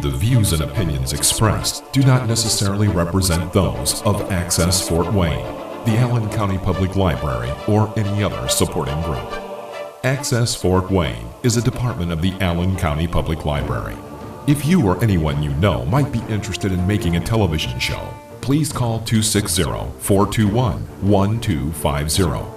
The views and opinions expressed do not necessarily represent those of Access Fort Wayne, the Allen County Public Library, or any other supporting group. Access Fort Wayne is a department of the Allen County Public Library. If you or anyone you know might be interested in making a television show, please call 260-421-1250.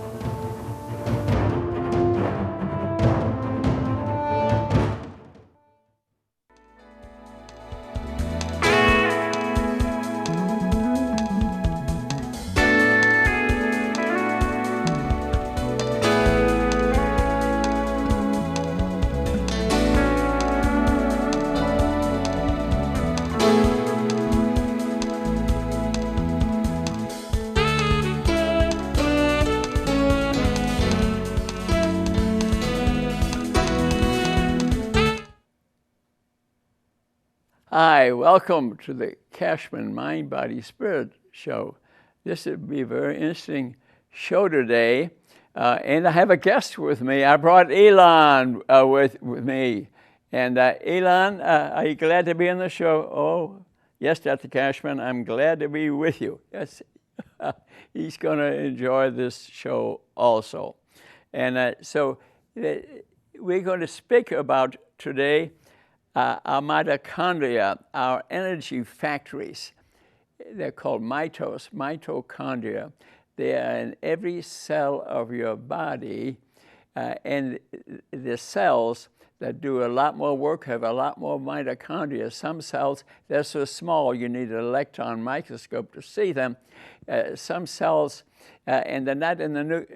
Hi, welcome to the Kachmann Mind, Body, Spirit show. This will be a very interesting show today. And I have a guest with me. I brought Elon with me. And Elon, are you glad to be on the show? Oh, yes, Dr. Kachmann, I'm glad to be with you. Yes, he's going to enjoy this show also. And so we're going to speak about today our mitochondria, our energy factories. They're called mitochondria. They are in every cell of your body, and the cells that do a lot more work have a lot more mitochondria. Some cells, they're so small you need an electron microscope to see them. Some cells, and they're not in the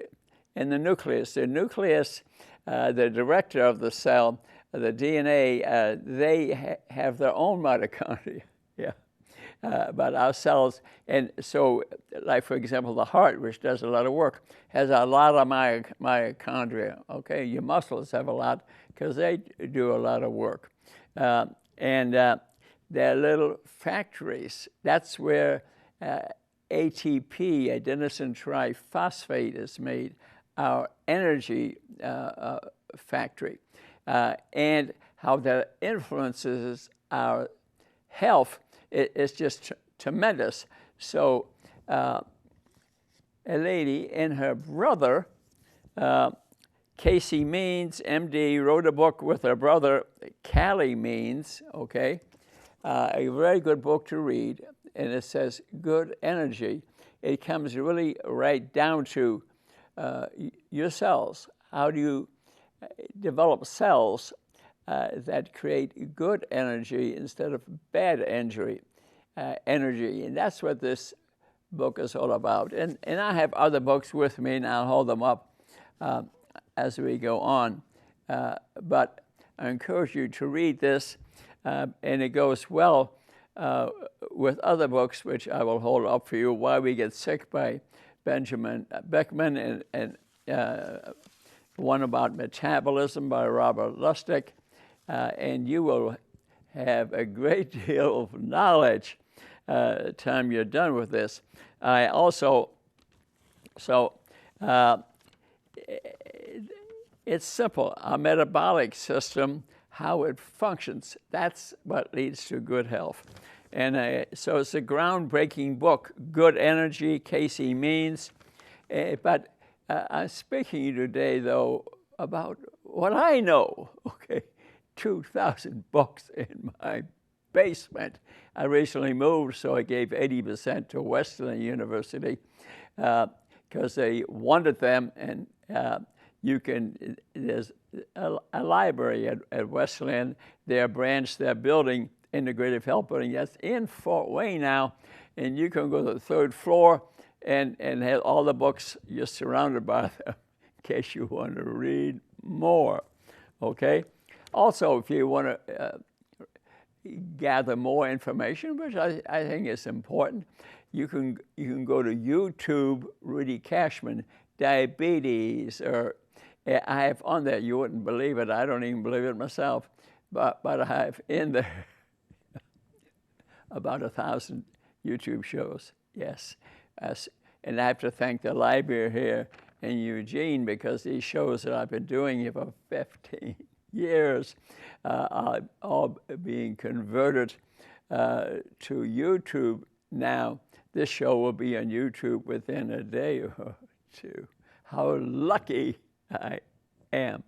nucleus. The nucleus, the director of the cell, the DNA, they have their own mitochondria, yeah. But our cells, and so, like for example, the heart, which does a lot of work, has a lot of mitochondria, okay? Your muscles have a lot because they do a lot of work. And they're little factories. That's where ATP, adenosine triphosphate, is made, our energy factory. And how that influences our health is just tremendous. So a lady and her brother, Casey Means, MD, wrote a book with her brother, Callie Means, okay? A very good book to read, and it says good energy. It comes really right down to your cells. How do you develop cells that create good energy instead of bad energy, and that's what this book is all about. And I have other books with me, and I'll hold them up as we go on. But I encourage you to read this, and it goes well with other books, which I will hold up for you, Why We Get Sick by Benjamin Beckman, and one about metabolism by Robert Lustig, and you will have a great deal of knowledge time you're done with this. I also, it's simple. Our metabolic system, how it functions, that's what leads to good health. And so it's a groundbreaking book, Good Energy, Casey Means, but I'm speaking to you today, though, about what I know, okay? 2,000 books in my basement. I recently moved, so I gave 80% to Wesleyan University because they wanted them, and there's a library at Wesleyan, their branch, their building, integrative health building, that's in Fort Wayne now, and you can go to the third floor, and have all the books, you're surrounded by them in case you want to read more, okay? Also, if you want to gather more information, which I think is important, you can go to YouTube, Rudy Kachmann, diabetes, or I have on there, you wouldn't believe it, I don't even believe it myself, but I have in there about 1,000 YouTube shows, yes. And I have to thank the library here in Eugene because these shows that I've been doing here for 15 years, all being converted to YouTube now. This show will be on YouTube within a day or two. How lucky I am.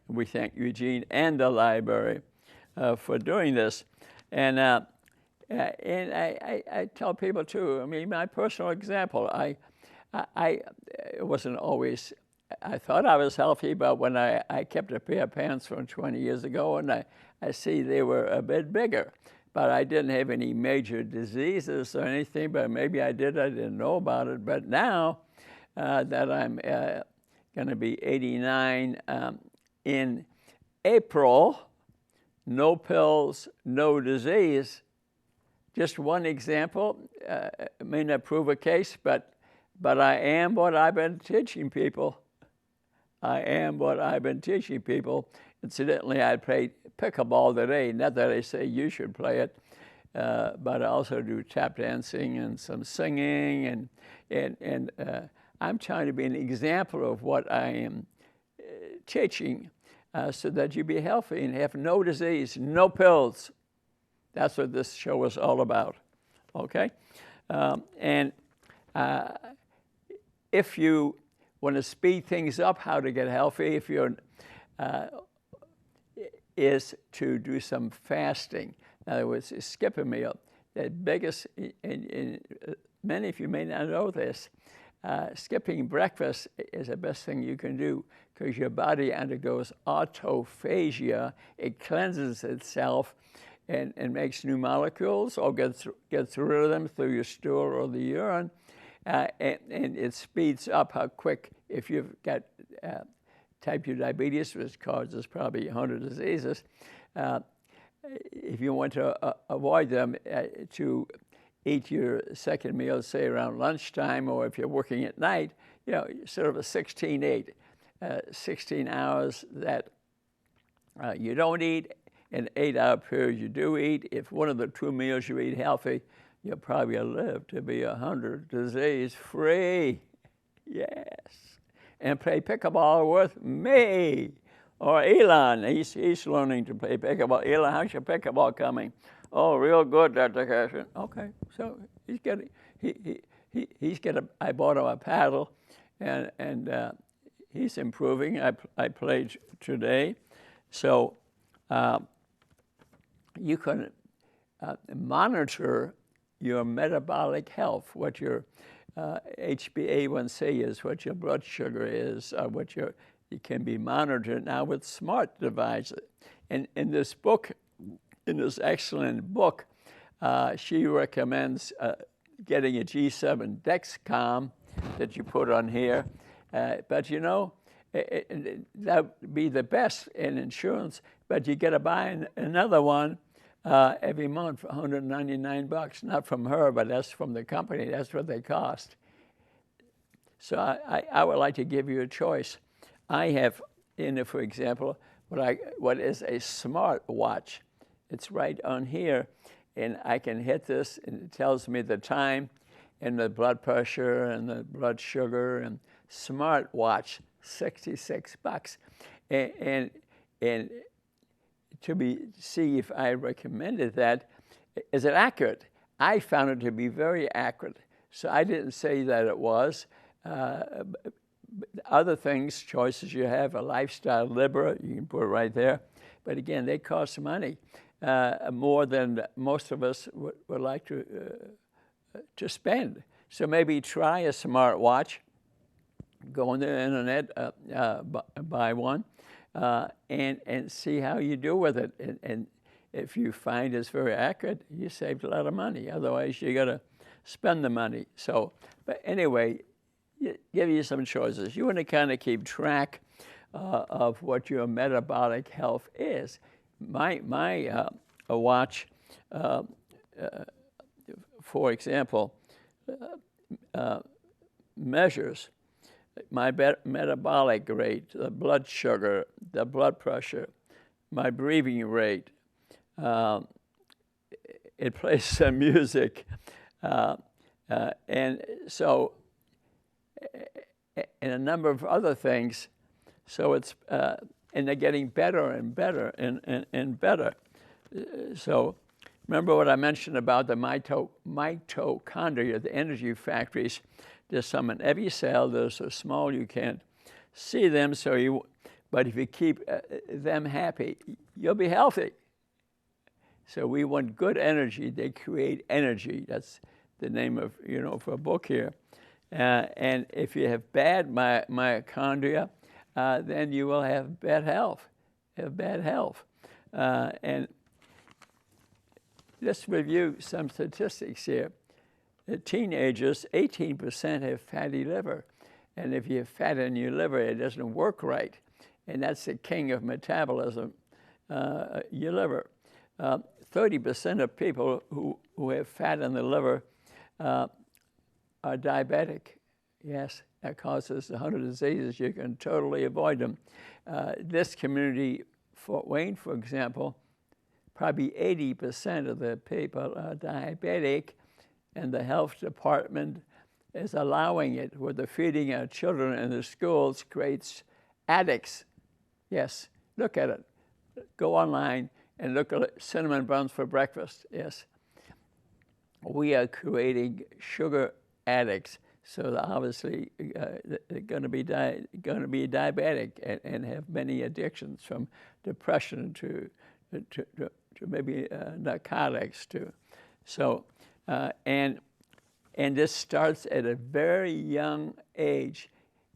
We thank Eugene and the library for doing this. And I tell people too, I mean, my personal example, I wasn't always, I thought I was healthy, but when I kept a pair of pants from 20 years ago, and I see they were a bit bigger. But I didn't have any major diseases or anything, but maybe I didn't know about it. But now that I'm going to be 89 in April, no pills, no disease. Just one example, may not prove a case, but I am what I've been teaching people. I am what I've been teaching people. Incidentally, I played pickleball today. Not that I say you should play it, but I also do tap dancing and some singing, and I'm trying to be an example of what I am teaching, so that you be healthy and have no disease, no pills. That's what this show is all about. Okay, and if you want to speed things up, how to get healthy, if you're is to do some fasting. In other words, skip a meal. The biggest, and many of you may not know this, skipping breakfast is the best thing you can do because your body undergoes autophagia. It cleanses itself and makes new molecules or gets rid of them through your stool or the urine. And it speeds up how quick, if you've got type 2 diabetes, which causes probably 100 diseases, if you want to avoid them, to eat your second meal, say around lunchtime, or if you're working at night, you know, sort of a 16-8, 16 hours that you don't eat, an 8-hour period you do eat. If one of the 2 meals you eat healthy, you'll probably live to be 100 disease-free. Yes. And play pickleball with me. Or Elon, he's learning to play pickleball. Elon, how's your pickleball coming? Oh, real good, Dr. Kachmann. Okay, so I bought him a paddle, and he's improving. I played today. So you can monitor your metabolic health, what your HbA1c is, what your blood sugar is, it can be monitored now with smart devices. And in this book, in this excellent book, she recommends getting a G7 Dexcom that you put on here. But you know, that would be the best in insurance, but you got to buy another one every month for $199, not from her, but that's from the company. That's what they cost. So I would like to give you a choice. I have in it, for example, what is a smart watch. It's right on here, and I can hit this, and it tells me the time, and the blood pressure, and the blood sugar, and smart watch, $66, and to see if I recommended that. Is it accurate? I found it to be very accurate, so I didn't say that it was. Other things, choices you have, a lifestyle Libra, you can put it right there. But again, they cost money, more than most of us would like to spend. So maybe try a smart watch, go on the internet, buy one, and see how you do with it. And if you find it's very accurate, you saved a lot of money. Otherwise, you got to spend the money. So, but anyway, give you some choices. You want to kind of keep track of what your metabolic health is. My watch, for example, measures my metabolic rate, the blood sugar, the blood pressure, my breathing rate. It plays some music, and so. And a number of other things. So it's and they're getting better and better and better. So remember what I mentioned about the mitochondria, the energy factories. There's some in every cell. They're so small you can't see them. But if you keep them happy, you'll be healthy. So we want good energy. They create energy. That's the name of, for a book here. And if you have bad mitochondria, then you will have bad health. And let's review some statistics here. The teenagers, 18% have fatty liver. And if you have fat in your liver, it doesn't work right. And that's the king of metabolism, your liver. 30% of people who have fat in the liver are diabetic. Yes, that causes 100 diseases. You can totally avoid them. This community, Fort Wayne, for example, probably 80% of the people are diabetic, and the health department is allowing it, where they're feeding our children in the schools creates addicts. Yes, look at it. Go online and look at cinnamon buns for breakfast. Yes. We are creating sugar addicts, so obviously they're going to be diabetic and have many addictions, from depression to maybe narcotics too. So and this starts at a very young age.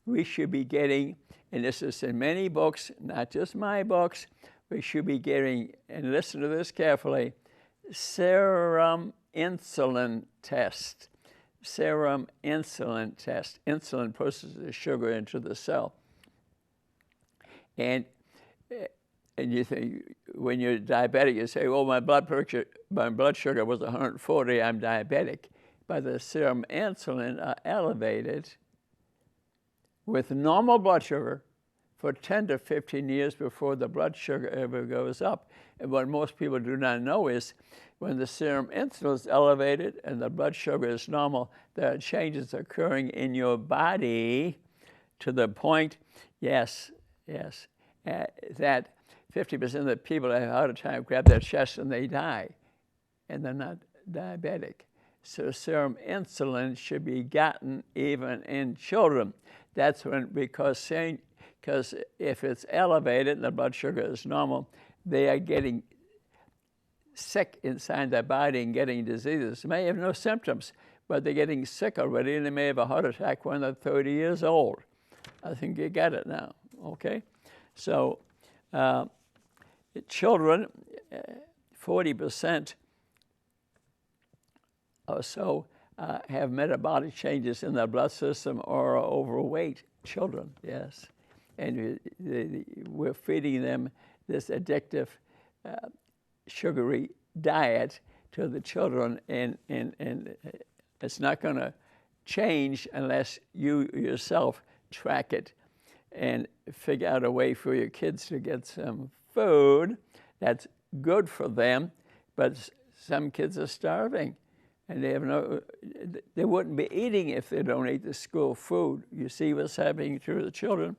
We should be getting, and this is in many books, not just my books, we should be getting, and listen to this carefully, serum insulin test. Serum insulin test. Insulin pushes the sugar into the cell. And you think, when you're diabetic, you say, well, my blood sugar was 140, I'm diabetic. But the serum insulin are elevated with normal blood sugar for 10 to 15 years before the blood sugar ever goes up. And what most people do not know is when the serum insulin is elevated and the blood sugar is normal, there are changes occurring in your body to the point, that 50% of the people that have a heart attack grab their chest and they die, and they're not diabetic. So serum insulin should be gotten even in children. That's when, because if it's elevated and the blood sugar is normal, they are getting sick inside their body and getting diseases. They may have no symptoms, but they're getting sick already, and they may have a heart attack when they're 30 years old. I think you get it now, okay? So children, 40% or so have metabolic changes in their blood system or are overweight. Children, yes. And we're feeding them this addictive, sugary diet to the children, and it's not going to change unless you yourself track it and figure out a way for your kids to get some food that's good for them. But some kids are starving, and they wouldn't be eating if they don't eat the school food. You see what's happening to the children.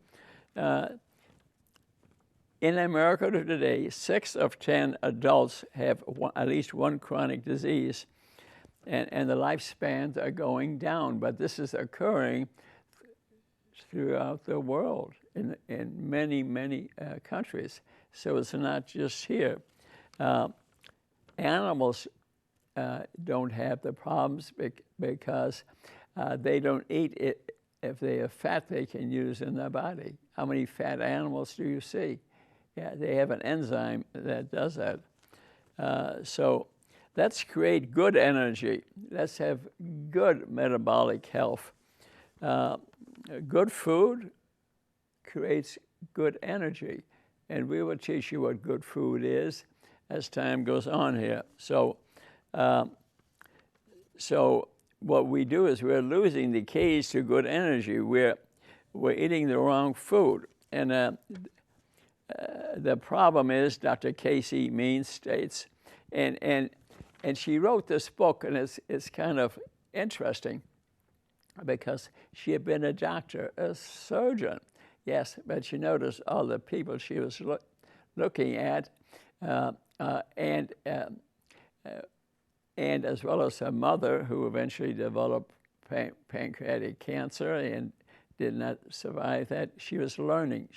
In America today, 6 of 10 adults have at least one chronic disease, and the lifespans are going down. But this is occurring throughout the world in many, many countries. So it's not just here. Animals don't have the problems because they don't eat it. If they have fat they can use in their body. How many fat animals do you see? Yeah, they have an enzyme that does that. So let's create good energy. Let's have good metabolic health. Good food creates good energy. And we will teach you what good food is as time goes on here. So what we do is we're losing the keys to good energy. We're eating the wrong food. And the problem is, Dr. Casey Means states, and she wrote this book, and it's kind of interesting because she had been a doctor, a surgeon, Yes, but she noticed all the people she was looking at, and as well as her mother, who eventually developed pancreatic cancer and did not survive that. She was learning.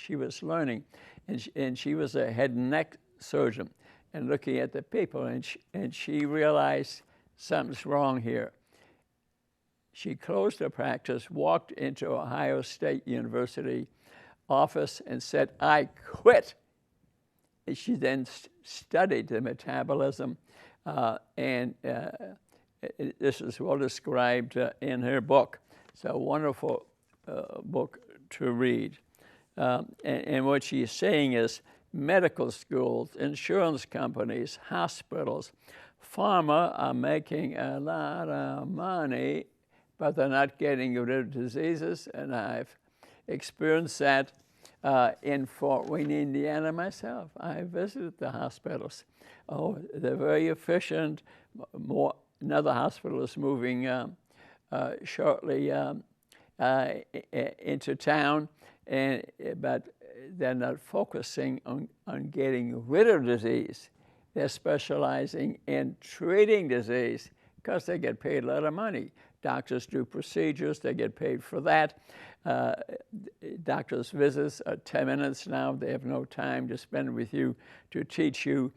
And she was a head and neck surgeon and looking at the people, and she realized something's wrong here. She closed her practice, walked into Ohio State University office and said, "I quit." And she then studied the metabolism, and this is well described in her book. It's a wonderful book to read. And what she's saying is medical schools, insurance companies, hospitals, pharma are making a lot of money, but they're not getting rid of diseases. And I've experienced that in Fort Wayne, Indiana myself. I visited the hospitals. Oh, they're very efficient. Another hospital is moving shortly into town, but they're not focusing on getting rid of disease. They're specializing in treating disease because they get paid a lot of money. Doctors do procedures, they get paid for that. Doctors' visits are 10 minutes now. They have no time to spend with you to teach you,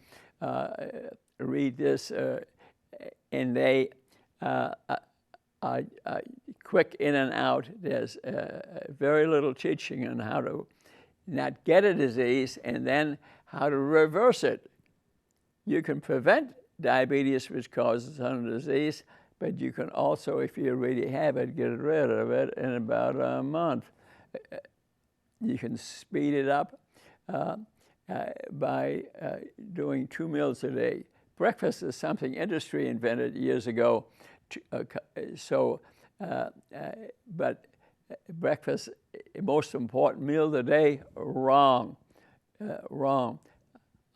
read this, and they are quick in and out. There's very little teaching on how to not get a disease and then how to reverse it. You can prevent diabetes, which causes some disease, but you can also, if you really have it, get rid of it in about a month. You can speed it up by doing 2 meals a day. Breakfast is something industry invented years ago. But breakfast, most important meal of the day, wrong.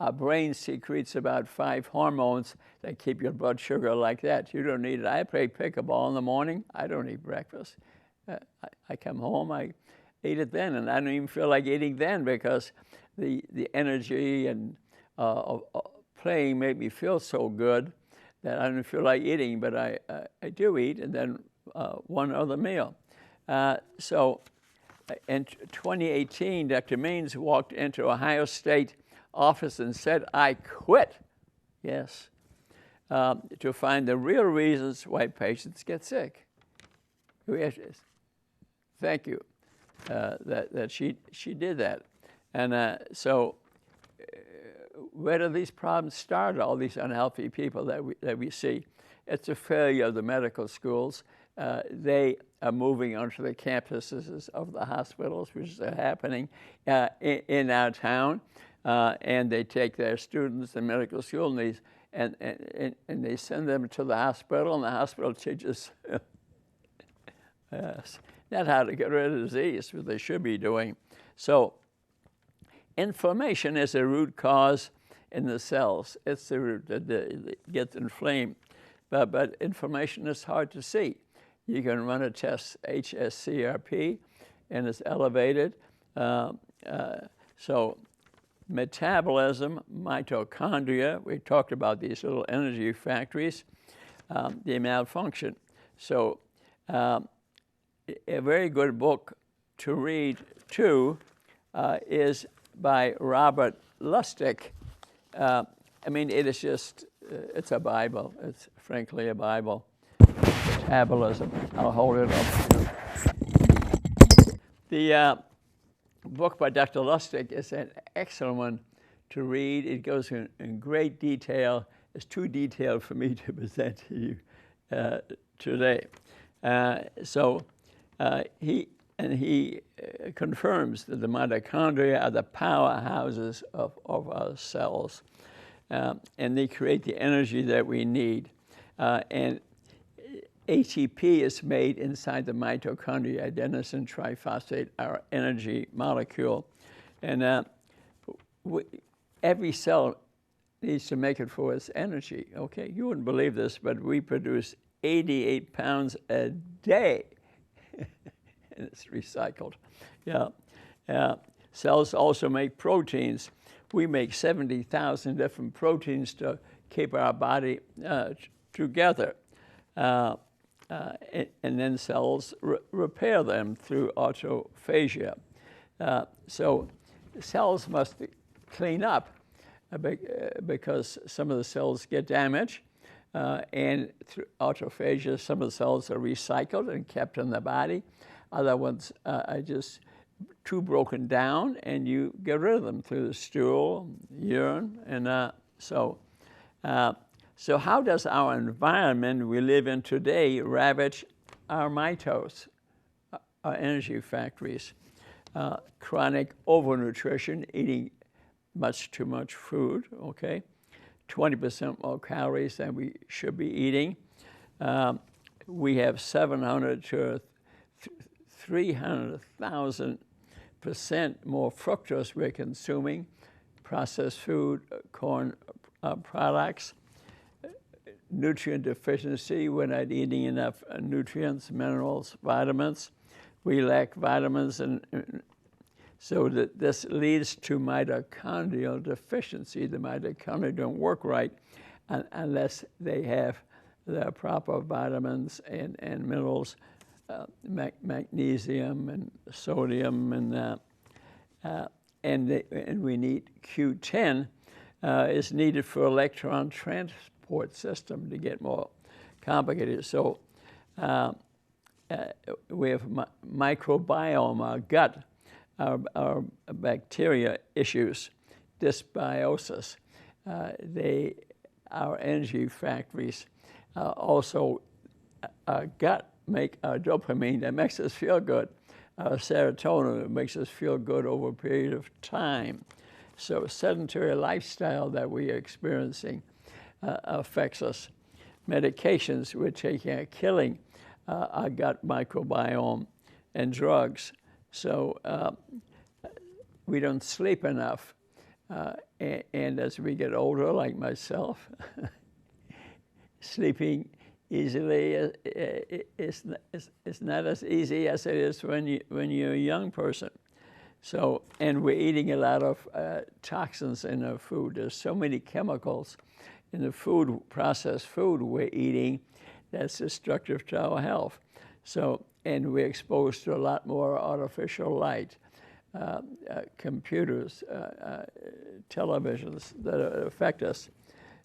Our brain secretes about 5 hormones that keep your blood sugar like that. You don't need it. I play pickleball in the morning. I don't eat breakfast. I come home, I eat it then, and I don't even feel like eating then because the energy and playing made me feel so good that I don't feel like eating, but I do eat, and then one other meal. So in 2018, Dr. Means walked into Ohio State office and said, "I quit," yes, to find the real reasons why patients get sick. Thank you that she did that. And so where do these problems start, all these unhealthy people that we see? It's a failure of the medical schools. They are moving onto the campuses of the hospitals, which is happening in our town. And they take their students to medical school and they send them to the hospital, and the hospital teaches not how to get rid of disease, what they should be doing. So inflammation is a root cause in the cells. It's the root that gets inflamed. But inflammation is hard to see. You can run a test, HSCRP, and it's elevated. So metabolism, mitochondria, we talked about these little energy factories, they malfunction. So a very good book to read, too, is by Robert Lustig. I mean, it is just, it's a Bible. It's frankly a Bible. Metabolism. I'll hold it up. The book by Dr. Lustig is an excellent one to read. It goes in great detail. It's too detailed for me to present to you today. He confirms that the mitochondria are the powerhouses of our cells, and they create the energy that we need. And ATP is made inside the mitochondria, adenosine triphosphate, our energy molecule. And every cell needs to make it for its energy. Okay, you wouldn't believe this, but we produce 88 pounds a day. And it's recycled. Yeah. Cells also make proteins. We make 70,000 different proteins to keep our body together. And then cells repair them through autophagia. So cells must clean up because some of the cells get damaged. And through autophagia, some of the cells are recycled and kept in the body. Other ones are just too broken down, and you get rid of them through the stool, urine, and so how does our environment we live in today ravage our mitos, our energy factories? Chronic overnutrition, eating much too much food, okay? 20% more calories than we should be eating. We have 700 to 300,000% more fructose we're consuming, processed food, corn products, nutrient deficiency, we're not eating enough nutrients, minerals, vitamins. We lack vitamins, and so that this leads to mitochondrial deficiency. The mitochondria don't work right unless they have the proper vitamins and minerals, magnesium and sodium, and we need Q10 is needed for electron transport system to get more complicated. So we have microbiome, our gut, our bacteria issues, dysbiosis. Our energy factories, also our gut make our dopamine that makes us feel good. Our serotonin that makes us feel good over a period of time. So sedentary lifestyle that we are experiencing affects us. Medications we're taking are killing our gut microbiome, and drugs. So we don't sleep enough. And as we get older, like myself, sleeping easily is not as easy as it is when you're a young person. So, and we're eating a lot of toxins in our food. There's so many chemicals in the food, processed food we're eating, that's destructive to our health. So, and we're exposed to a lot more artificial light, computers, televisions that affect us.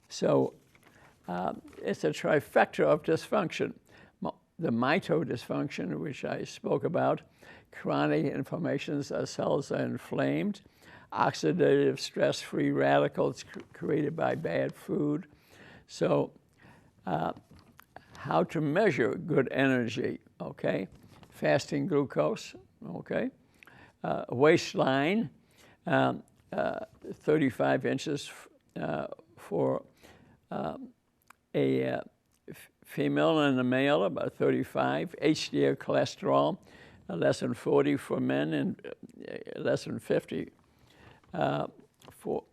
So it's a trifecta of dysfunction. The mito dysfunction, which I spoke about, chronic inflammations, our cells are inflamed, oxidative stress-free radicals created by bad food. So how to measure good energy, okay? Fasting glucose, okay? Waistline, 35 inches for a female and a male, about 35. HDL cholesterol, less than 40 for men and less than 50 for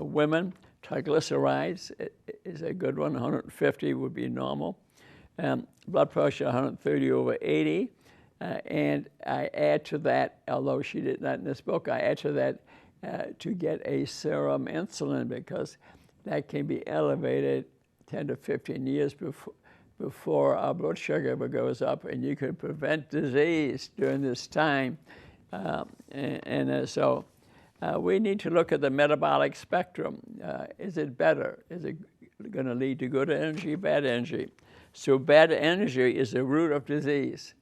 women. Triglycerides is a good one. 150 would be normal. Blood pressure 130 over 80. And I add to that, although she did not in this book, I add to that to get a serum insulin, because that can be elevated 10 to 15 years before our blood sugar goes up, and you can prevent disease during this time. So we need to look at the metabolic spectrum. Is it better? Is it going to lead to good energy, bad energy? So bad energy is the root of disease.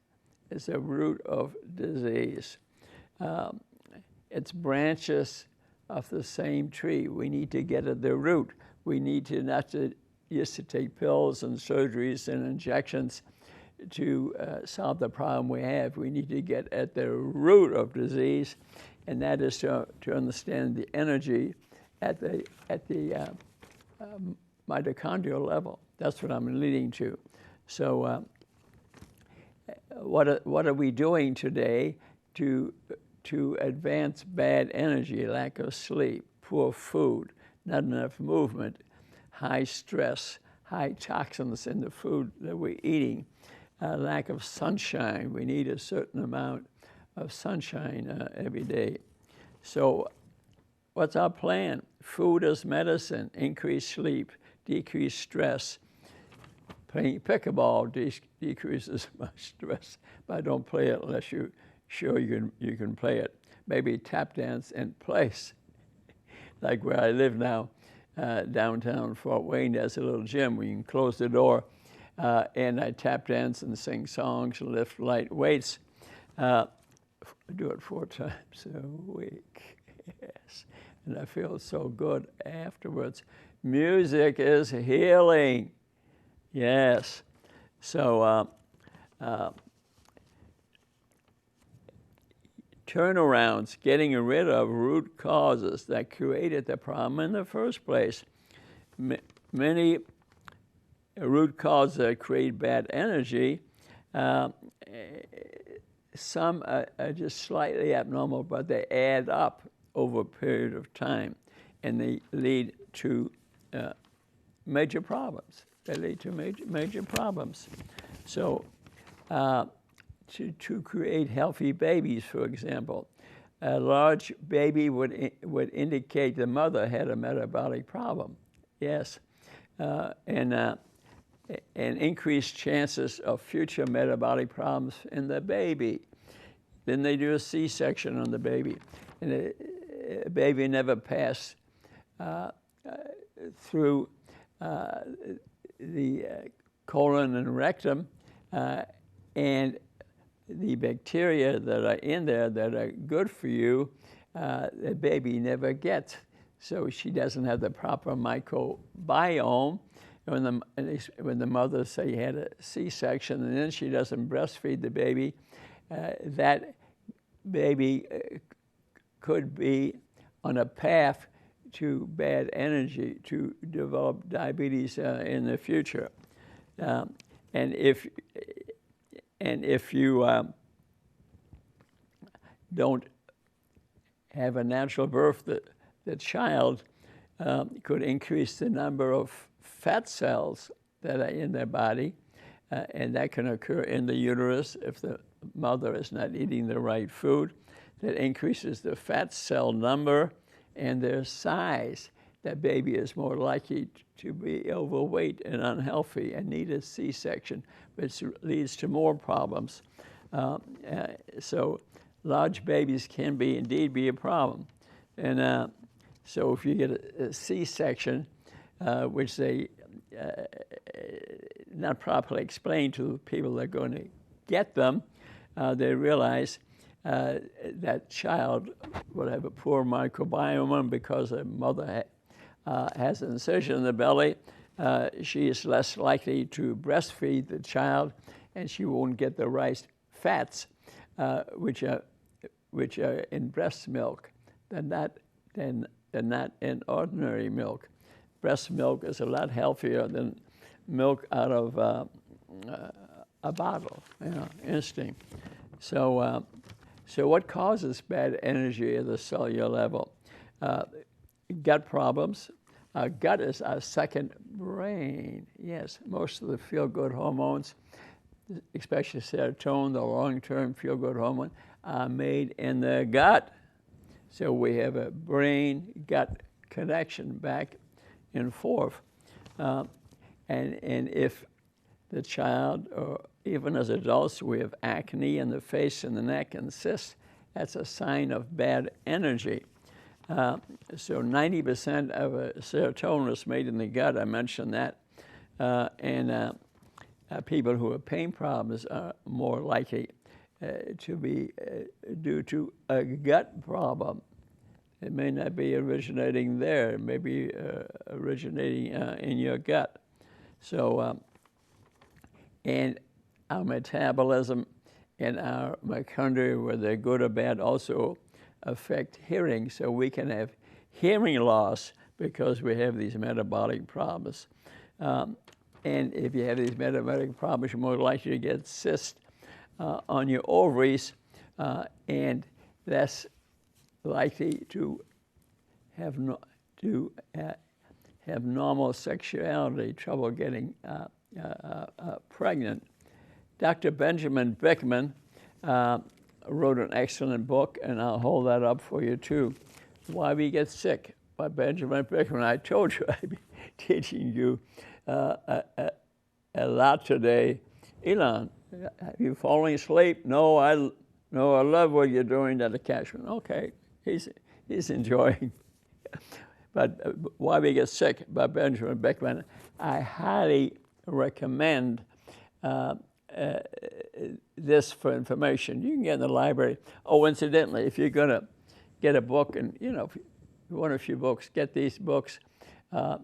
It's a root of disease. It's branches of the same tree. We need to get at the root. We need to not to used to take pills and surgeries and injections to solve the problem we have. We need to get at the root of disease, and that is to understand the energy at the mitochondrial level. That's what I'm leading to. So what are we doing today to advance bad energy? Lack of sleep, poor food, not enough movement, high stress, high toxins in the food that we're eating, lack of sunshine. We need a certain amount of sunshine every day. So what's our plan? Food as medicine, increase sleep, decrease stress. Playing pickleball decreases my stress, but I don't play it unless you're sure you can play it. Maybe tap dance in place. Like where I live now, downtown Fort Wayne, there's a little gym where you can close the door, and I tap dance and sing songs and lift light weights. I do it 4 times a week, yes. And I feel so good afterwards. Music is healing, yes. So turnarounds, getting rid of root causes that created the problem in the first place. Many root causes that create bad energy, some are just slightly abnormal, but they add up over a period of time, and they lead to major problems. They lead to major problems. So to create healthy babies, for example, a large baby would indicate the mother had a metabolic problem, yes, and increased chances of future metabolic problems in the baby. Then they do a C-section on the baby, and the baby never passed through the colon and rectum, and the bacteria that are in there that are good for you, the baby never gets. So she doesn't have the proper microbiome. When the mother, say, had a C-section and then she doesn't breastfeed the baby, that baby could be on a path to bad energy, to develop diabetes in the future. And if you don't have a natural birth, the child could increase the number of fat cells that are in their body, and that can occur in the uterus if the mother is not eating the right food. That increases the fat cell number and their size. That baby is more likely to be overweight and unhealthy and need a C-section, which leads to more problems. So large babies can indeed be a problem. And so if you get a C-section, which they not properly explain to people that are going to get them, they realize that child will have a poor microbiome because the mother has an incision in the belly. She is less likely to breastfeed the child, and she won't get the right fats, which are in breast milk. They're not in ordinary milk. Breast milk is a lot healthier than milk out of a bottle, instinct. So what causes bad energy at the cellular level? Gut problems. Gut is our second brain. Yes, most of the feel-good hormones, especially serotonin, the long-term feel-good hormone, are made in the gut. So we have a brain-gut connection back and forth. And if the child, or even as adults, we have acne in the face and the neck and cysts, that's a sign of bad energy. So 90% of serotonin is made in the gut, I mentioned that. And people who have pain problems are more likely to be due to a gut problem. It may not be originating there, it may be originating in your gut. So, and our metabolism and our mitochondria, whether they're good or bad, also affect hearing. So we can have hearing loss because we have these metabolic problems. And if you have these metabolic problems, you're more likely to get cysts on your ovaries, and that's likely to have normal sexuality, trouble getting pregnant. Dr. Benjamin Bickman wrote an excellent book, and I'll hold that up for you too. Why We Get Sick by Benjamin Beckman. I told you I'd be teaching you a lot today. Elon, are you falling asleep? No, I love what you're doing to the Kachmann. Okay, he's enjoying. But Why We Get Sick by Benjamin Beckman, I highly recommend this for information. You can get in the library. Oh, incidentally, if you're going to get a book, and if you want a few books, get these books. All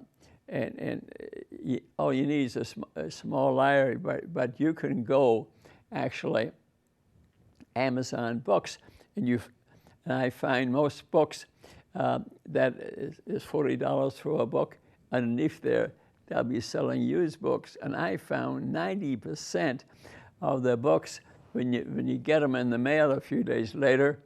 you need is a small library, but you can go actually Amazon Books, and I find most books that is $40 for a book. Underneath there, they'll be selling used books, and I found 90% of the books, when you get them in the mail a few days later,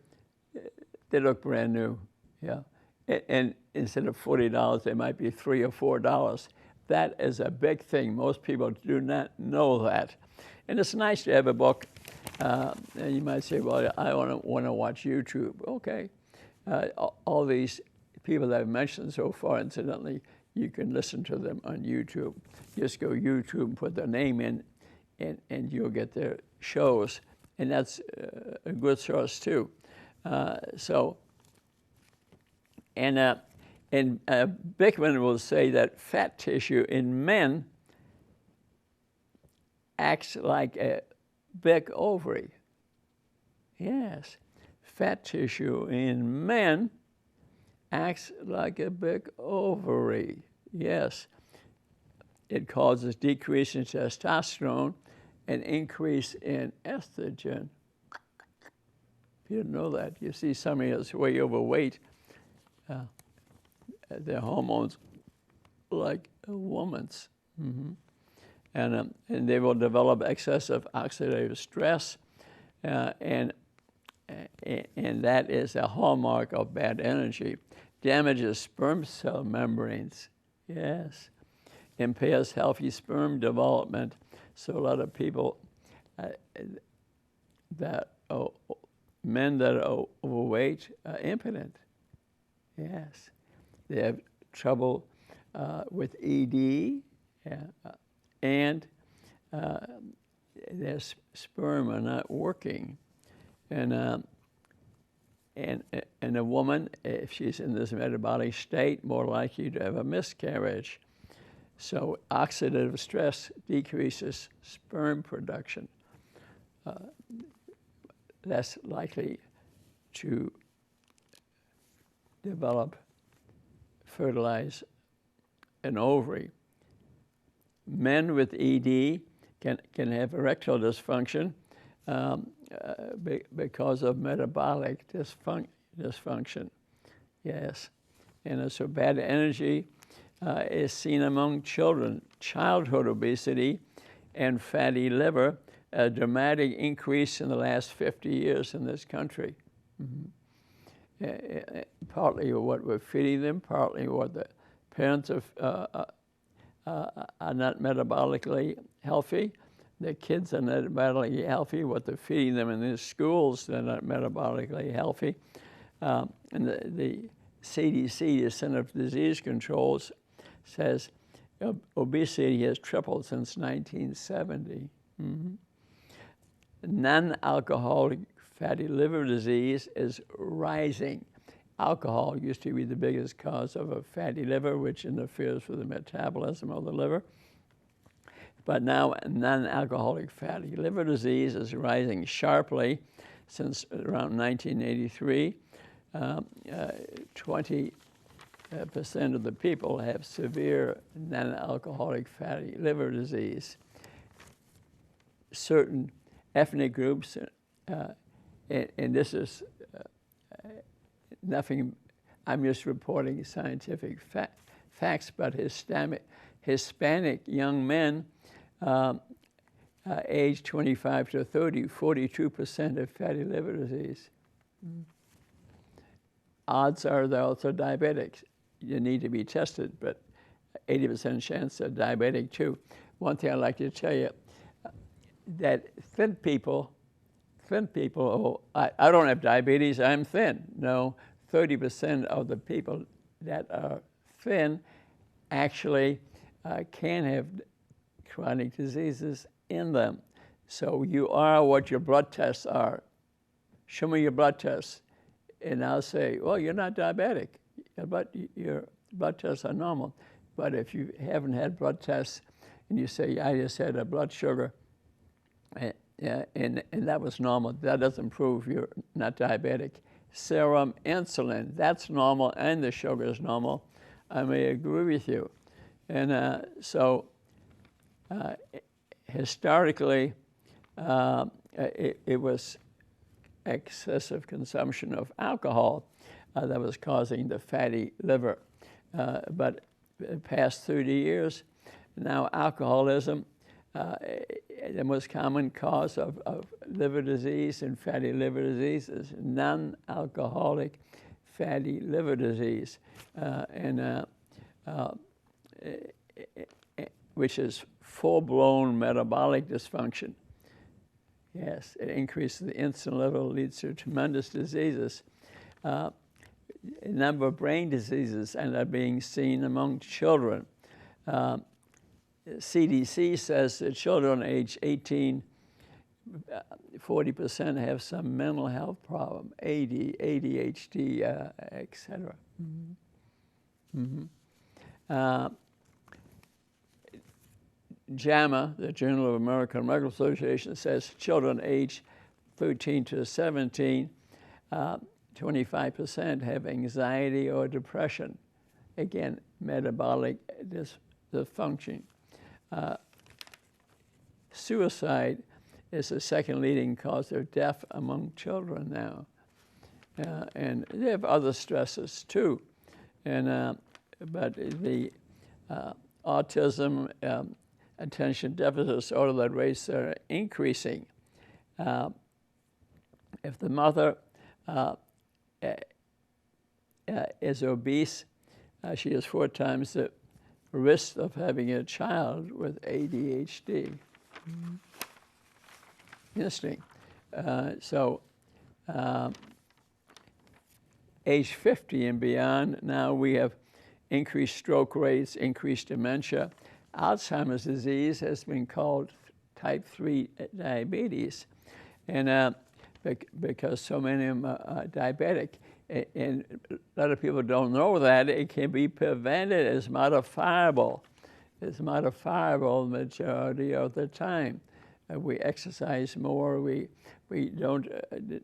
they look brand new. Yeah, and instead of $40, they might be $3 or $4. That is a big thing. Most people do not know that, and it's nice to have a book. And you might say, "Well, I want to watch YouTube." Okay, all these people that I've mentioned so far, incidentally, you can listen to them on YouTube. Just go YouTube and put their name in, and you'll get their shows, and that's a good source too. Beckman will say that fat tissue in men acts like a big ovary. Yes, fat tissue in men acts like a big ovary. Yes, it causes decrease in testosterone and increase in estrogen. If you didn't know that, you see somebody that's way overweight, their hormones like a woman's. Mm-hmm. And they will develop excessive oxidative stress, and that is a hallmark of bad energy. Damages sperm cell membranes, yes. Impairs healthy sperm development. So a lot of people, men that are overweight are impotent, yes. They have trouble with ED, and their sperm are not working. And a woman, if she's in this metabolic state, more likely to have a miscarriage. So oxidative stress decreases sperm production. Less likely to develop, fertilize an ovary. Men with ED can have erectile dysfunction because of metabolic dysfunction. Yes, and so bad energy is seen among children. Childhood obesity and fatty liver, a dramatic increase in the last 50 years in this country. Mm-hmm. Partly what we're feeding them, partly what the parents are not metabolically healthy. The kids are not metabolically healthy. What they're feeding them in the schools, they're not metabolically healthy. And the CDC, the Center for Disease Control, says obesity has tripled since 1970. Mm-hmm. Non-alcoholic fatty liver disease is rising. Alcohol used to be the biggest cause of a fatty liver, which interferes with the metabolism of the liver. But now non-alcoholic fatty liver disease is rising sharply since around 1983. 20% of the people have severe non-alcoholic fatty liver disease. Certain ethnic groups, and this is nothing, I'm just reporting scientific facts, but Hispanic young men aged 25 to 30, 42% have fatty liver disease. Mm. Odds are they're also diabetics. You need to be tested, but 80% chance they're diabetic too. One thing I'd like to tell you, that thin people thin people, oh, I don't have diabetes, I'm thin. No, 30% of the people that are thin actually can have chronic diseases in them. So you are what your blood tests are. Show me your blood tests. And I'll say, well, you're not diabetic, but your blood tests are normal. But if you haven't had blood tests and you say, I just had a blood sugar and that was normal, that doesn't prove you're not diabetic. Serum insulin, that's normal, and the sugar is normal. I may agree with you. And historically, it was excessive consumption of alcohol that was causing the fatty liver. But the past 30 years, now alcoholism, the most common cause of liver disease and fatty liver disease is non-alcoholic fatty liver disease, which is full-blown metabolic dysfunction. Yes, it increases the insulin level, leads to tremendous diseases. A number of brain diseases end up being seen among children. CDC says that children age 18, 40% have some mental health problem, AD, ADHD, etc. JAMA, the Journal of American Medical Association, says children age 13 to 17, 25% have anxiety or depression. Again, metabolic dysfunction. Suicide is the second leading cause of death among children now. And they have other stresses too. But the autism, attention deficit disorder, that rates are increasing. If the mother is obese, she has 4 times the risk of having a child with ADHD. Interesting. Age 50 and beyond, now we have increased stroke rates, increased dementia. Alzheimer's disease has been called type 3 diabetes, and because so many of them are diabetic. And a lot of people don't know that it can be prevented. It's modifiable. It's modifiable the majority of the time. We exercise more. We don't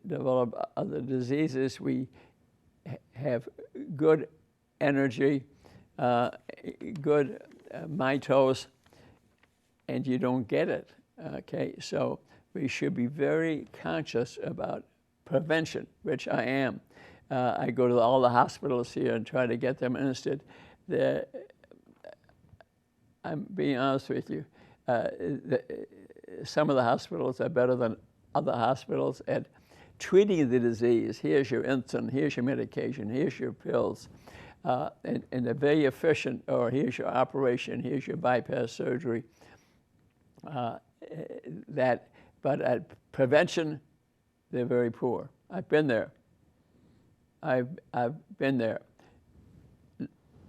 develop other diseases. We have good energy, good mitose, and you don't get it. Okay, so we should be very conscious about prevention, which I am. I go to all the hospitals here and try to get them interested. I'm being honest with you. Some of the hospitals are better than other hospitals at treating the disease. Here's your insulin, here's your medication, here's your pills. And they're very efficient, or here's your operation, here's your bypass surgery. But at prevention, they're very poor. I've been there. I've been there.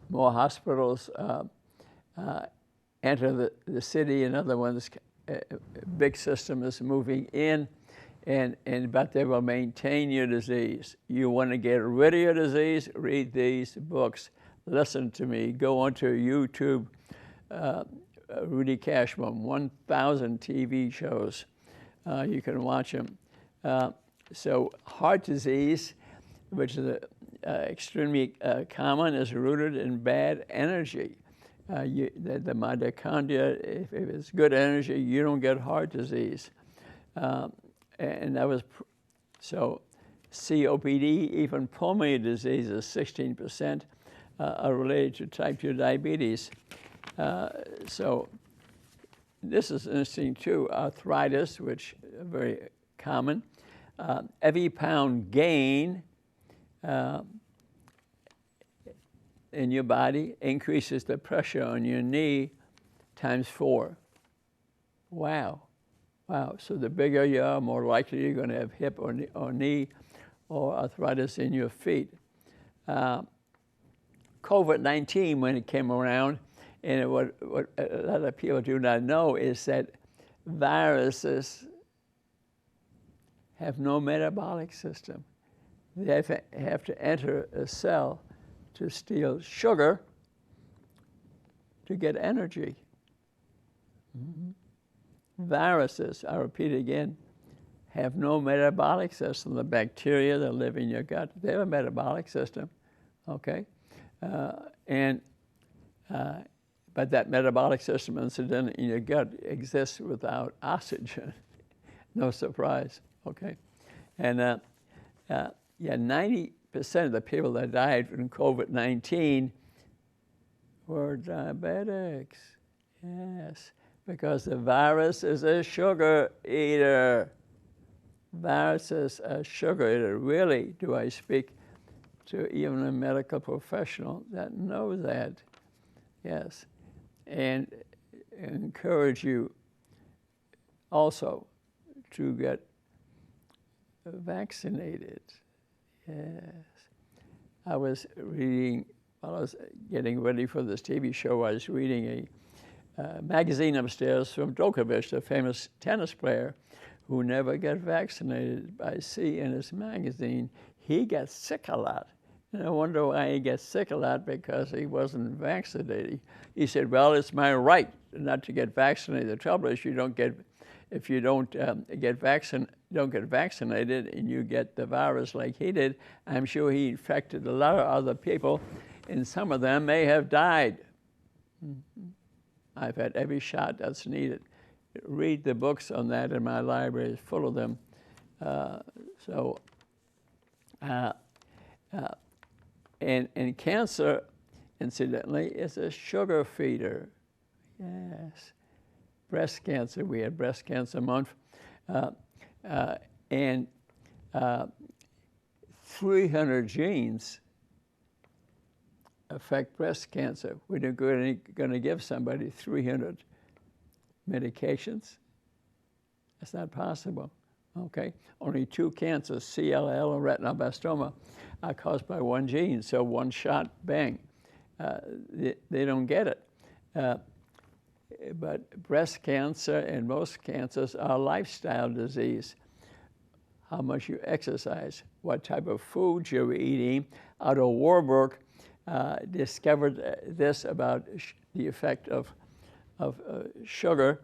More hospitals enter the city, and other ones, big system is moving in, but they will maintain your disease. You want to get rid of your disease, read these books, listen to me, go onto YouTube, Rudy Kachmann, 1,000 TV shows. You can watch them. So heart disease, which is extremely common, is rooted in bad energy. The mitochondria, if it's good energy, you don't get heart disease. And that was, so COPD, even pulmonary diseases, 16% are related to type 2 diabetes. So this is interesting too, arthritis, which is very common. Every pound gain in your body increases the pressure on your knee times 4. Wow. Wow, so the bigger you are, more likely you're going to have hip or knee or arthritis in your feet. COVID-19, when it came around, and what a lot of people do not know is that viruses have no metabolic system. They have to enter a cell to steal sugar to get energy. Mm-hmm. Viruses, I repeat again, have no metabolic system. The bacteria that live in your gut, they have a metabolic system, okay? But that metabolic system, incidentally, in your gut exists without oxygen. No surprise, okay? And 90% of the people that died from COVID-19 were diabetics, yes, because the virus is a sugar eater. Virus is a sugar eater. Really, do I speak to even a medical professional that knows that? Yes, and encourage you also to get vaccinated. Yes, I was reading, while I was getting ready for this TV show, I was reading a magazine upstairs from Djokovic, the famous tennis player, who never got vaccinated. I see in his magazine, he gets sick a lot. And I wonder why he gets sick a lot, because he wasn't vaccinated. He said, well, it's my right not to get vaccinated. The trouble is if you don't get vaccinated and you get the virus like he did, I'm sure he infected a lot of other people, and some of them may have died. Mm-hmm. I've had every shot that's needed. Read the books on that in my library, is full of them. And cancer, incidentally, is a sugar feeder. Yes. Breast cancer, we had Breast Cancer Month. And 300 genes affect breast cancer. We're going to give somebody 300 medications. That's not possible, okay? Only 2 cancers, CLL and retinoblastoma, are caused by one gene, so one shot, bang. They don't get it. But breast cancer and most cancers are lifestyle disease. How much you exercise, what type of food you're eating. Otto Warburg discovered this about the effect of sugar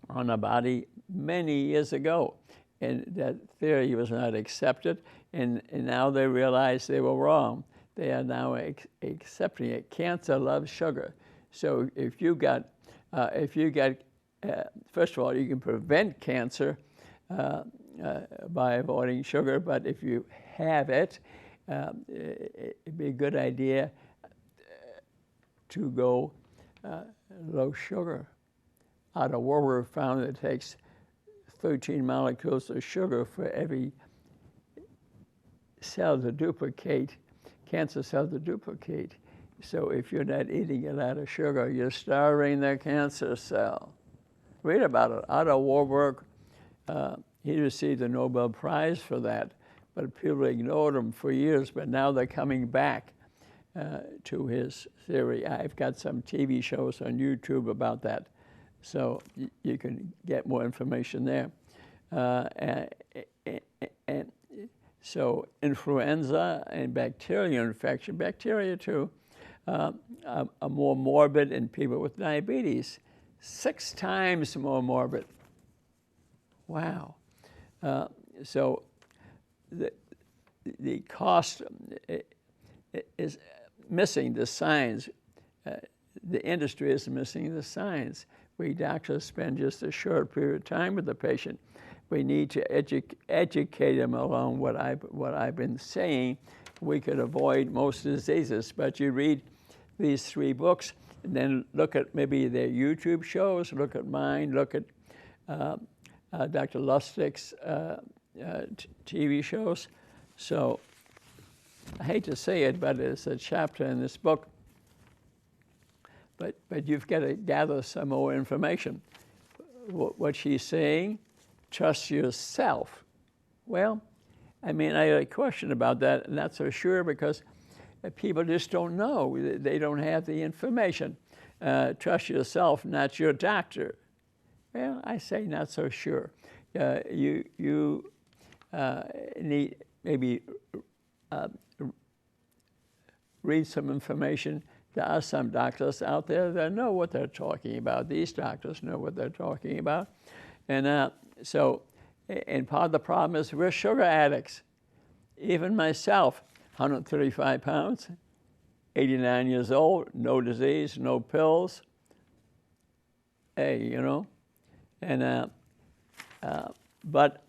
on the body many years ago. And that theory was not accepted, and now they realize they were wrong. They are now accepting it. Cancer loves sugar. So if you got, first of all, you can prevent cancer by avoiding sugar, but if you have it, it'd be a good idea to go low sugar. Otto Warburg found it takes 13 molecules of sugar for every cell to duplicate, cancer cell to duplicate. So if you're not eating a lot of sugar, you're starving the cancer cell. Read about it. Otto Warburg, he received a Nobel Prize for that, but people ignored him for years, but now they're coming back to his theory. I've got some TV shows on YouTube about that, so you can get more information there. And so influenza and bacterial infection, bacteria too, are more morbid in people with diabetes, 6 times more morbid. Wow. So the cost is missing the science. The industry is missing the science. We doctors spend just a short period of time with the patient. We need to educate them along what I've been saying. We could avoid most diseases, but you read these 3 books, and then look at maybe their YouTube shows, look at mine, look at Dr. Lustig's TV shows. So I hate to say it, but it's a chapter in this book. But you've got to gather some more information. what she's saying, trust yourself. Well, I mean, I had a question about that, and not so sure because people just don't know. They don't have the information. Trust yourself, not your doctor. Well, I say not so sure. You need maybe read some information. There are some doctors out there that know what they're talking about. These doctors know what they're talking about. And and part of the problem is we're sugar addicts. Even myself, 135 pounds, 89 years old, no disease, no pills. Hey, you know. And but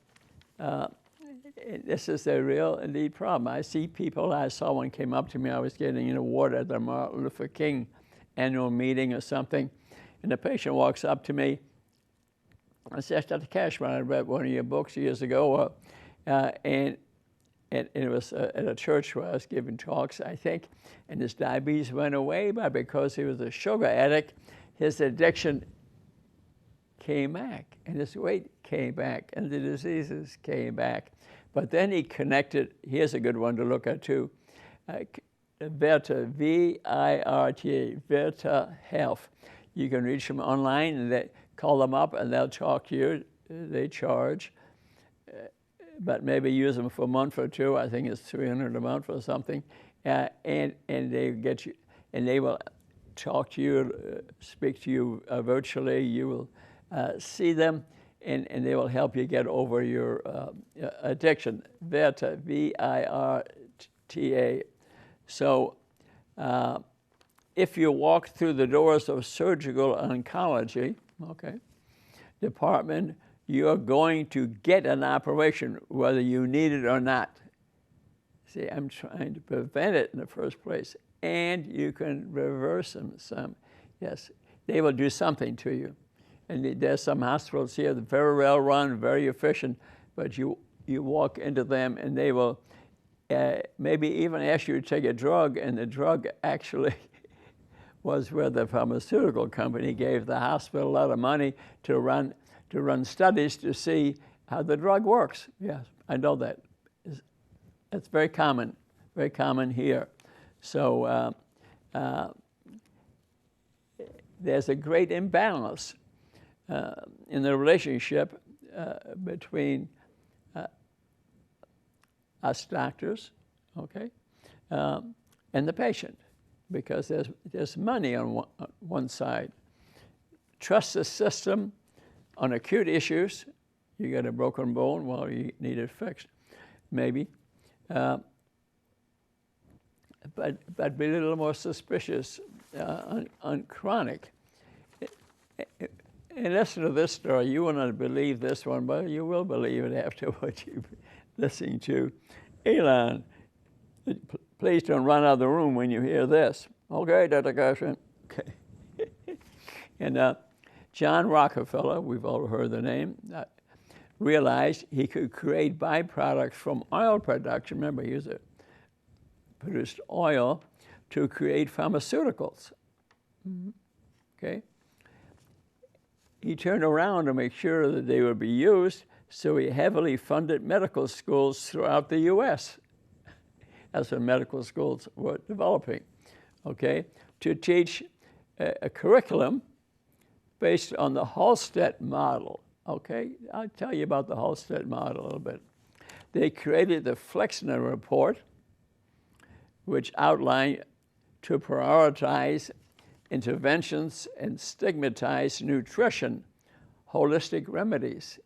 this is a real indeed problem. I see people. I saw one came up to me. I was getting an award at the Martin Luther King annual meeting or something, and the patient walks up to me. I said, Dr. Kachmann, I read one of your books years ago, and it was at a church where I was giving talks, I think, and his diabetes went away, but because he was a sugar addict, his addiction came back, and his weight came back, and the diseases came back. But then he connected, here's a good one to look at too, Virta, V-I-R-T-A, Virta Health. You can reach them online, and call them up, and they'll talk to you. They charge, but maybe use them for a month or two. I think it's $300 a month or something, and they get you, and they will talk to you, speak to you virtually. You will see them, and they will help you get over your addiction. Virta, V-I-R-T-A. So if you walk through the doors of surgical oncology, department, you're going to get an operation whether you need it or not. See, I'm trying to prevent it in the first place, and you can reverse them some. Yes, they will do something to you. And there's some hospitals here that are very well run, very efficient, but you walk into them and they will maybe even ask you to take a drug, and the drug actually was where the pharmaceutical company gave the hospital a lot of money to run studies to see how the drug works. Yes, I know that. It's very common here. So there's a great imbalance in the relationship between us doctors, and the patient, because there's money on one side. Trust the system on acute issues. You got a broken bone, well, you need it fixed, maybe. But be a little more suspicious on chronic. And listen to this story. You will not believe this one, but you will believe it after what you've been listening to. Elon, please don't run out of the room when you hear this. Okay, Dr. Kachmann. Okay. And John Rockefeller, we've all heard the name, realized he could create byproducts from oil production. Remember, he produced oil to create pharmaceuticals. Okay. He turned around to make sure that they would be used, so he heavily funded medical schools throughout the U.S. That's when medical schools were developing, to teach a curriculum based on the Halstead model, I'll tell you about the Halstead model a little bit. They created the Flexner Report, which outlined to prioritize interventions and stigmatize nutrition, holistic remedies.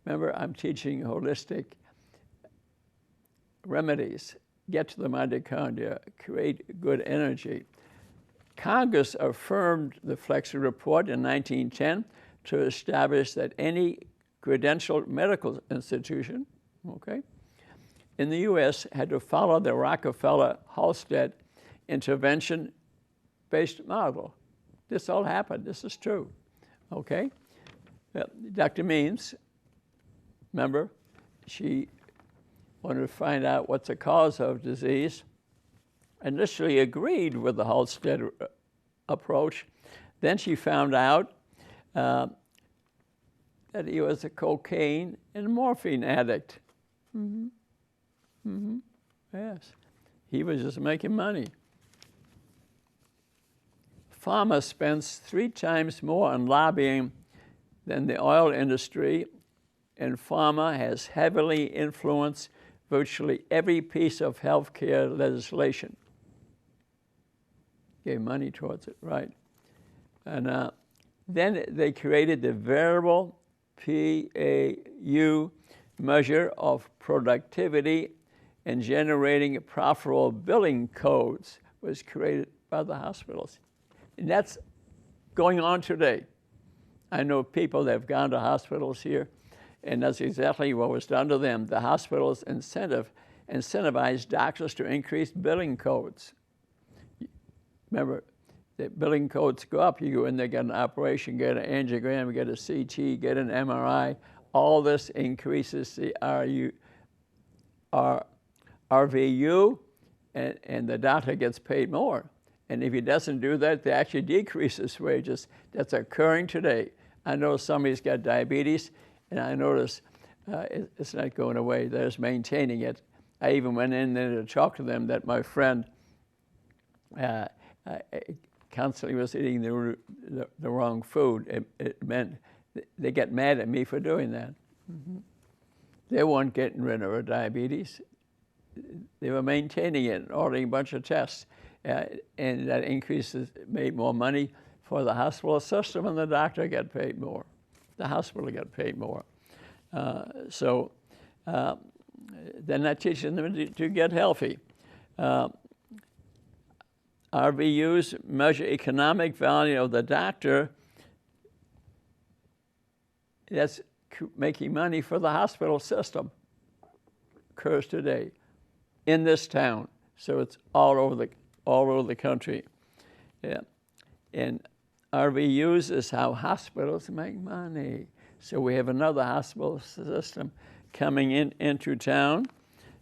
Remember, I'm teaching holistic remedies. Get to the mitochondria, create good energy. Congress affirmed the Flexner Report in 1910 to establish that any credentialed medical institution, in the U.S. had to follow the Rockefeller-Halstead intervention-based model. This all happened. This is true. Dr. Means, remember, she wanted to find out what's the cause of disease, initially agreed with the Halstead approach. Then she found out that he was a cocaine and morphine addict. Yes. He was just making money. Pharma spends 3 times more on lobbying than the oil industry, and pharma has heavily influenced virtually every piece of healthcare legislation. Gave money towards it, right? And then they created the variable PAU measure of productivity, and generating profitable billing codes was created by the hospitals. And that's going on today. I know people that have gone to hospitals here, and that's exactly what was done to them. The hospitals incentivized doctors to increase billing codes. Remember, the billing codes go up. You go in there, get an operation, get an angiogram, get a CT, get an MRI. All this increases the RVU, and the doctor gets paid more. And if he doesn't do that, they actually decrease his wages. That's occurring today. I know somebody's got diabetes, and I notice it's not going away. They're just maintaining it. I even went in there to talk to them that my friend constantly was eating the wrong food. It meant they get mad at me for doing that. They weren't getting rid of her diabetes. They were maintaining it and ordering a bunch of tests. And that increases, made more money for the hospital system, and the doctor got paid more. The hospital got paid more. So they're not teaching them to get healthy. RVUs measure economic value of the doctor. That's making money for the hospital system. Occurs today in this town. So it's all over the country. Yeah. And RVUs is how hospitals make money. So we have another hospital system coming into town.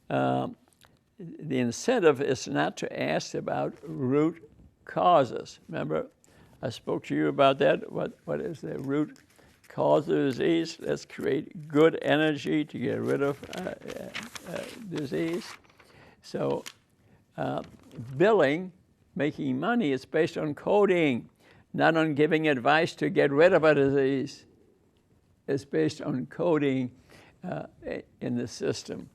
The incentive is not to ask about root causes. Remember, I spoke to you about that. What is the root cause of disease? Let's create good energy to get rid of disease. So billing, making money, is based on coding, not on giving advice to get rid of a disease. It's based on coding in the system.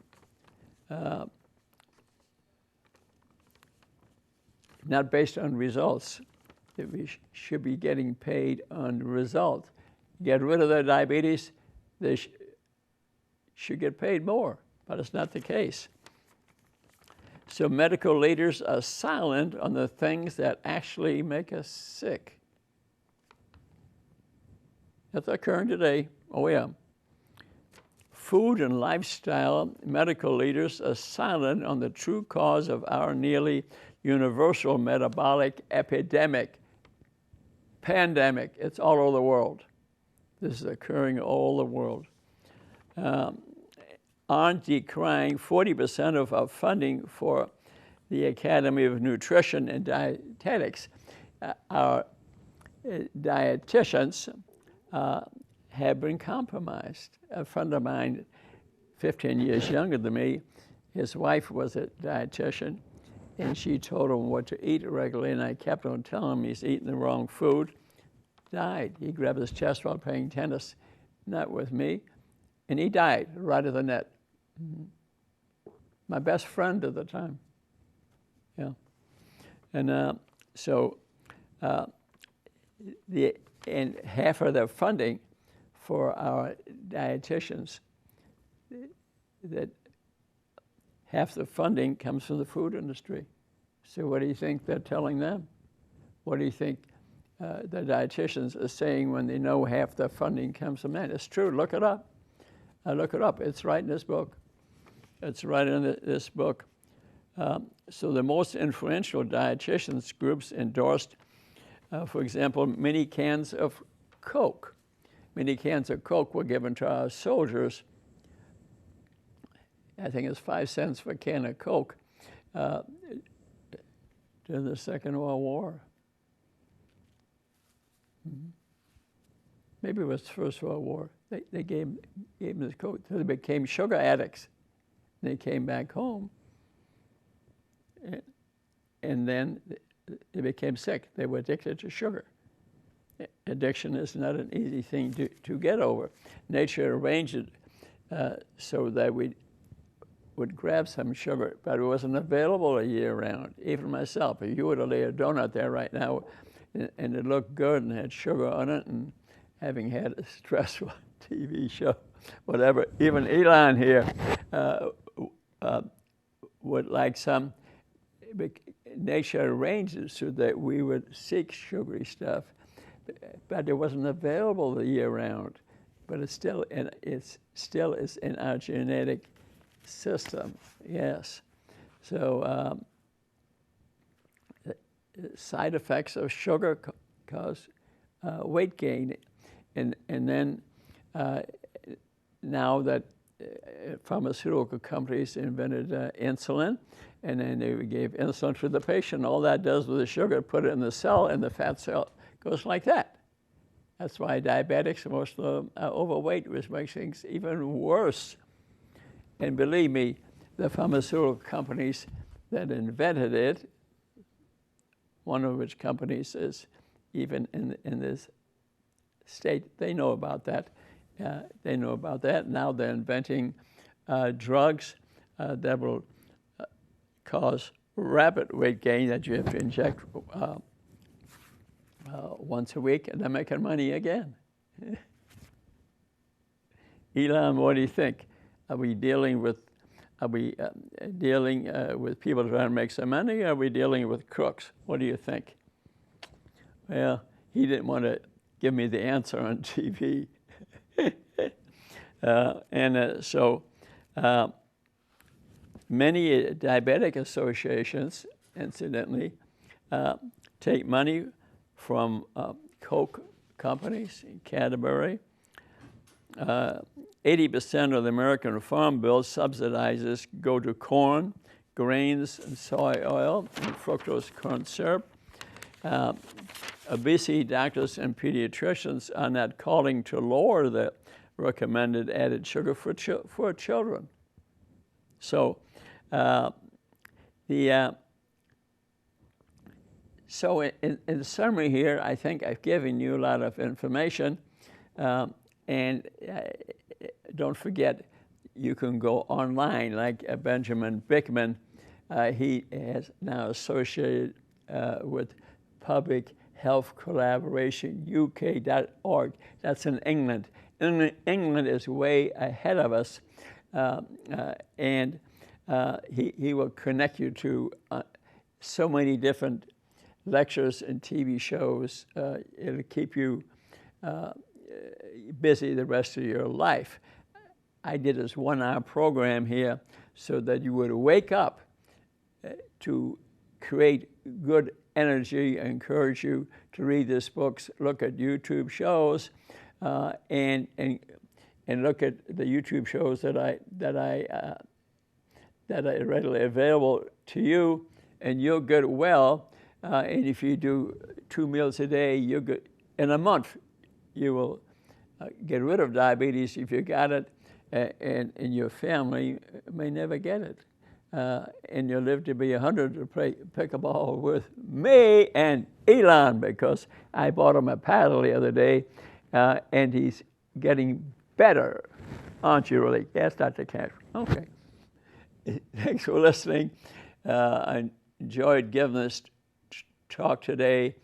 Not based on results. We should be getting paid on results. Get rid of their diabetes, they should get paid more, but it's not the case. So medical leaders are silent on the things that actually make us sick. That's occurring today. Oh yeah. Food and lifestyle medical leaders are silent on the true cause of our nearly universal metabolic epidemic, pandemic. It's all over the world. This is occurring all over the world. Aren't decrying 40% of our funding for the Academy of Nutrition and Dietetics. Our dietitians have been compromised. A friend of mine, 15 years younger than me, his wife was a dietitian, and she told him what to eat regularly, and I kept on telling him he's eating the wrong food. Died. He grabbed his chest while playing tennis, not with me, and he died right at the net. My best friend at the time. Yeah. And and half of the funding for our dietitians, that half the funding comes from the food industry. So what do you think they're telling them? What do you think the dietitians are saying when they know half the funding comes from that? It's true. Look it up. Look it up. It's right in this book. It's right in this book. So the most influential dietitians groups endorsed, for example, many cans of Coke. Many cans of Coke were given to our soldiers. I think it's 5 cents for a can of Coke during the Second World War. maybe it was the First World War. They gave them this code. So they became sugar addicts. They came back home, and then they became sick. They were addicted to sugar. Addiction is not an easy thing to get over. Nature arranged it so that we would grab some sugar, but it wasn't available a year round. Even myself, if you were to lay a donut there right now and it looked good and had sugar on it, and having had a stressful TV show, whatever, even Elon here would like some. Nature arranged it so that we would seek sugary stuff, but it wasn't available the year round. But it's still is in our genetic system. Yes. So side effects of sugar cause weight gain, and then now that pharmaceutical companies invented insulin, and then they gave insulin to the patient. All that does with the sugar, put it in the cell, and the fat cell goes like that. That's why diabetics, most of them, are overweight, which makes things even worse. And believe me, the pharmaceutical companies that invented it, one of which companies is even in this state, they know about that. They know about that. Now they're inventing drugs that will cause rapid weight gain that you have to inject once a week, and they're making money again. Elon, what do you think? Are we dealing with people trying to make some money, or are we dealing with crooks? What do you think? Well, he didn't want to give me the answer on TV. So many diabetic associations, incidentally, take money from Coke companies, Cadbury. 80% of the American farm bill subsidizes go to corn, grains, and soy oil, and fructose corn syrup. Obesity doctors and pediatricians are not calling to lower the recommended added sugar for children. So so in summary here, I think I've given you a lot of information. And don't forget, you can go online, like Benjamin Bickman. He is now associated with Public Health Collaboration, UK.org. That's in England. England is way ahead of us, and he will connect you to so many different lectures and TV shows. It'll keep you busy the rest of your life. I did this 1-hour program here so that you would wake up to create good energy. I encourage you to read these books, look at YouTube shows, and look at the YouTube shows that are readily available to you, and you'll get well. And if you do 2 meals a day, you'll get, in a month, you will get rid of diabetes if you got it, and your family may never get it. And you'll live to be 100 to play pickleball with me and Elon, because I bought him a paddle the other day, and he's getting better. Aren't you really? Yes, Dr. Cash. Okay. Thanks for listening. I enjoyed giving this talk today.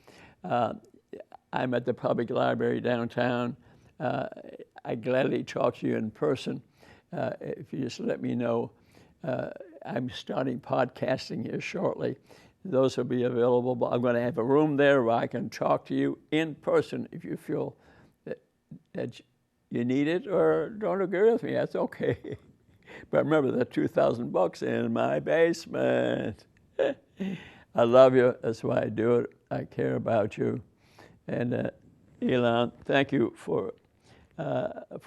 I'm at the public library downtown. I gladly talk to you in person. If you just let me know. I'm starting podcasting here shortly. Those will be available, but I'm going to have a room there where I can talk to you in person if you feel that you need it or don't agree with me. That's okay. But remember, the $2,000 in my basement. I love you. That's why I do it. I care about you. And Elon, thank you for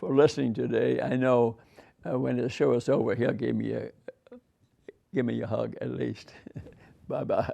listening today. I know when the show is over, he'll give me a hug at least. Bye-bye.